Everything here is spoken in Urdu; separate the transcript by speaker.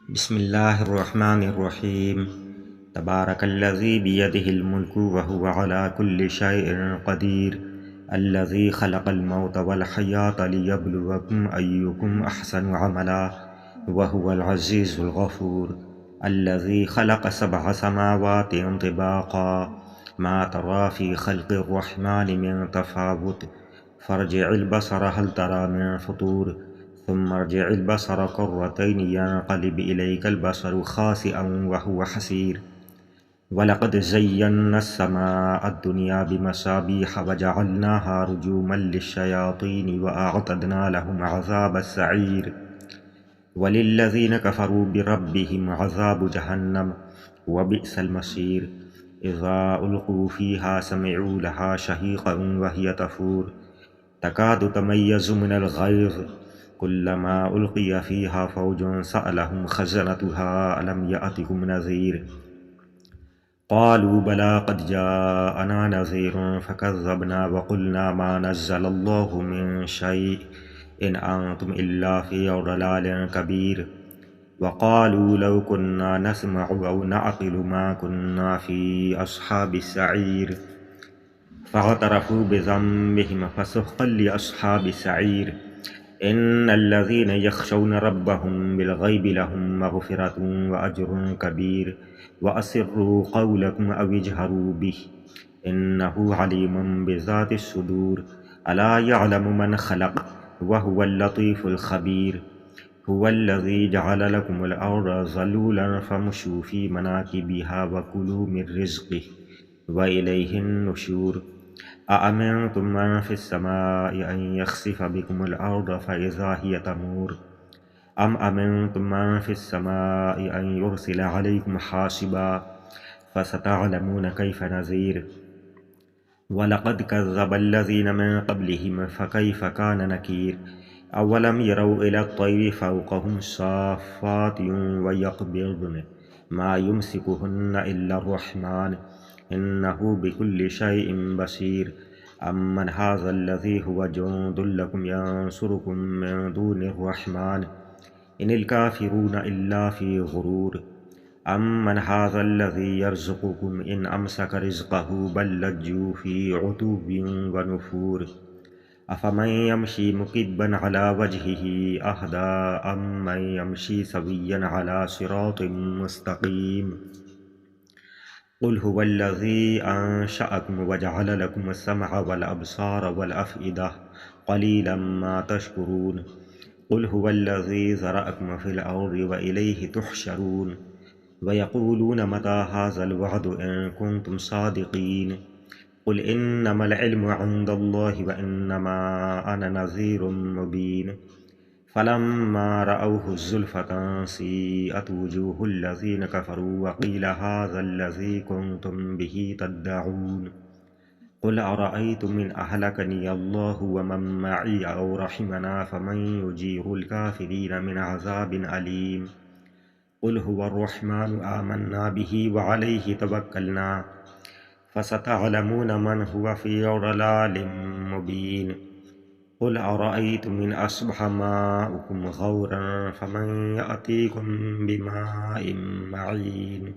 Speaker 1: بسم الله الرحمن الرحيم. تبارك الذي بيده الملك وهو على كل شيء قدير، الذي خلق الموت والحياة ليبلوكم أيكم أحسن عملا، وهو العزيز الغفور. الذي خلق 7 سماوات طباقا، ما ترى في خلق الرحمن من تفاوت، فارجع البصر هل ترى من فطور، ثم ارجع البصر كرتين ينقلب إليك البصر خاسئا وهو حسير. ولقد زينا السماء الدنيا بمصابيح وجعلناها رجوما للشياطين وأعتدنا لهم عذاب السعير. وللذين كفروا بربهم عذاب جهنم وبئس المصير. إذا ألقوا فيها سمعوا لها شهيقا وهي تفور، تكاد تميز من الغيظ، كلما ألقي فيها فوج سألهم خزنتها ألم يأتكم نذير، قالوا بلى قد جاءنا نذير فكذبنا وقلنا ما نزل الله من شيء إن أنتم إلا في ضلال كبير. وقالوا لو كنا نسمع أو نعقل ما كنا في أصحاب السعير، فاعترفوا بذنبهم فسحقا لأصحاب السعير. إن الذين يخشون ربهم بالغيب لهم مغفرة وأجر كبير. وأسروا قولكم أو اجهروا به، إنه عليم بذات الصدور. ألا يعلم من خلق وهو اللطيف الخبير. هو الذي جعل لكم الأرض ذلولا فامشوا في مناكبها وكلوا من رزقه وإليه النشور. أأمنتم من في السماء أن يخسف بكم الأرض فإذا هي تمور، أم أمنتم من في السماء أن يرسل عليكم حاصبا، فستعلمون كيف نذير. ولقد كذب الذين من قبلهم فكيف كان نكير. أولم يروا إلى الطير فوقهم صافات ويقبضن ما يمسكهن إلا الرحمن إنه بكل شيء بصير. أمن هذا الذي هو جند لكم ينصركم من دون الرحمن إن الكافرون إلا في غرور. أمن هذا الذي يرزقكم إن أمسك رزقه بل لجوا في عتو ونفور. أفمن يمشي مكبا على وجهه أهدى أمن يمشي سويا على صراط مستقيم. قل هو الذي أنشأكم وجعل لكم السمع والأبصار والأفئدة قليلا ما تشكرون. قل هو الذي ذرأكم في الأرض وإليه تحشرون. ويقولون متى هذا الوعد إن كنتم صادقين. قل إنما العلم عند الله وإنما أنا نذير مبين. فلما رأوه زلفة سيئت وجوه الذين كفروا وقيل هذا الذي كنتم به تدعون. قل أرأيتم إن أهلكني الله ومن معي أو رحمنا فمن يجير الكافرين من عذاب أليم. قل هو الرحمن آمنا به وعليه توكلنا فستعلمون من هو في ضلال مبين. قل أرأيتم إن أصبح ماؤكم غورا فمن يأتيكم بماء معين.